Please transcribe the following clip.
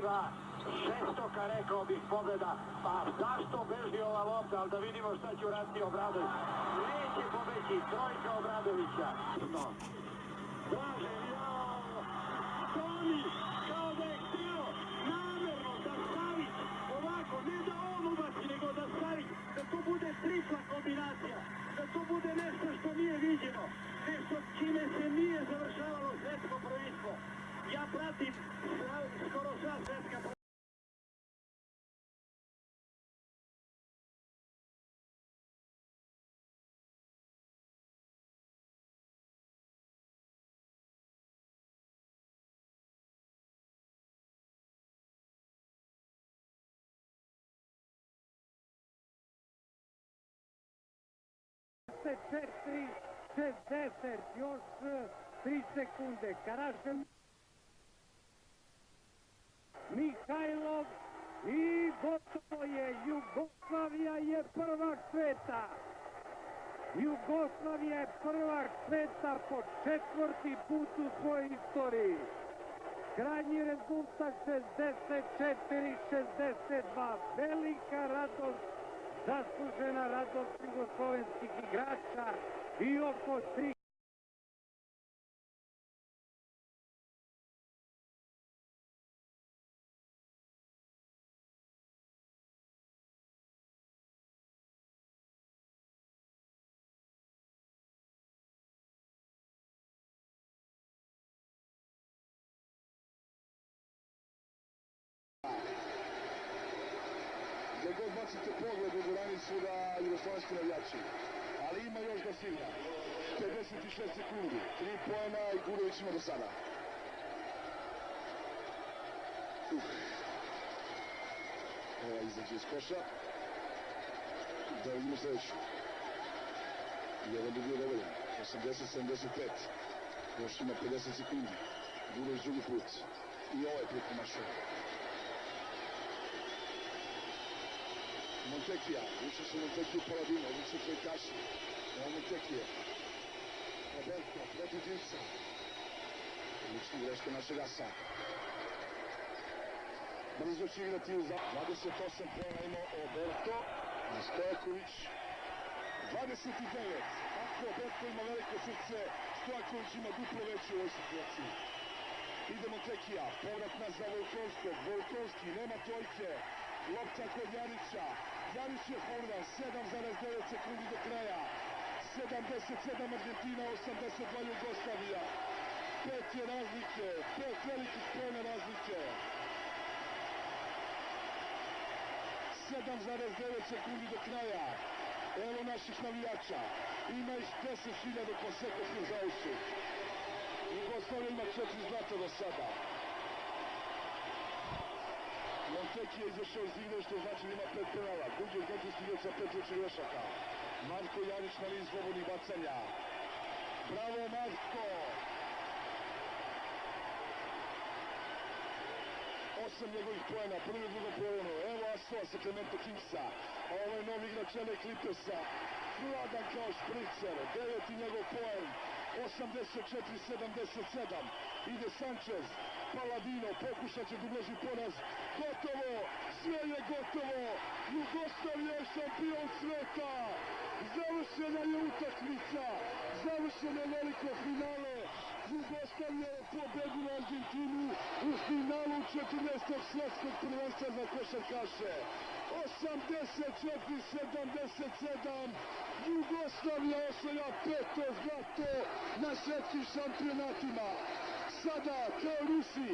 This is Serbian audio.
zanimljiva, šestoka, rekao bih, pobjeda. Pa zašto beži ova lopta, ali da vidimo šta će uraditi Obradović. Neće pobeći, trojka Obradovića. Blažen, Toni, kao da je htio namerno da Savić, ovako, ne da on ubaci, nego da Savić, da to bude tripla kombinacija, da to bude nešto što nije viđeno, nešto čime se nije završavalo svetsko prvenstvo. Ja pratim skoro sva svetska prvenstva. Četiri, 60, još 3 sekunde. Karašev, Mihajlov i gotovo je. Jugoslavija je prvak sveta. Jugoslavija je prvak sveta po 4. put u svojoj istoriji. Krajnji rezultat 64-62. Velika radost, zaslužena radost jugoslovenskih igrača i oko 3. Gdje god bacite pogled u dvorani su da jugoslovenski navijači. Ali ima još da stigna. 56 sekundi. 3 poena i Gurović ima do sada. Ova izađe iz koša. Da vidimo sljedeću. Jedan bi bio dovoljan. 80-75. Još ima 50 sekundi. Gurović drugi put. I ovaj put pomašao. Montekija, više su Montekiju Paladino, više su Kaši. Evo Montekije. Roberto, protiv Divca. Lični greška našeg asa. Brzo će igrati za 28 pojena imao Roberto. Stojaković. 29. Ako Roberto ima veliko srce, Stojaković ima duplo veće u ovoj situaciji. Ide Montekija, povrat za Volkovskog. Volkovski, nema trojke. Lopta kod Janića. Janić je furdan, 7,9 sekundi do kraja. 77 Argentina, 82 Jugoslavija. 5 je razlike, 5 velikih pojena razlike. 7,9 sekundi do kraja. Evo naših navijača. Ima ih 10.000 konsekvenci za usud. Jugoslavija ima 4 zlata do sada. Monteki je izašao iz igre, što znači da ima 5 penala. Drugi od kontrastih igrača 5 većih grešaka. Marko Janić na niz slobodnih bacanja. Bravo Marko! 8 njegovih pojena, prvi i drugo pojeno. Evo Asova Sacramento Kingsa. Ovo je novi igrač LA Clippersa. Hladan kao špricer. 9. njegov poen. 84-77. Ide Sanchez. Paladino pokušat će da ublaži poraz. Gotovo! Sve je gotovo! Jugoslavija je šampion sveta! Završena je utakmica! Završeno je veliko finale! Jugoslavija je pobedila Argentinu u finalu 14. svjetskog prvenstva za košarkaše. 84-77. Jugoslavija osvaja 5. zlato na svjetskim šampionatima. Sada kao Rusi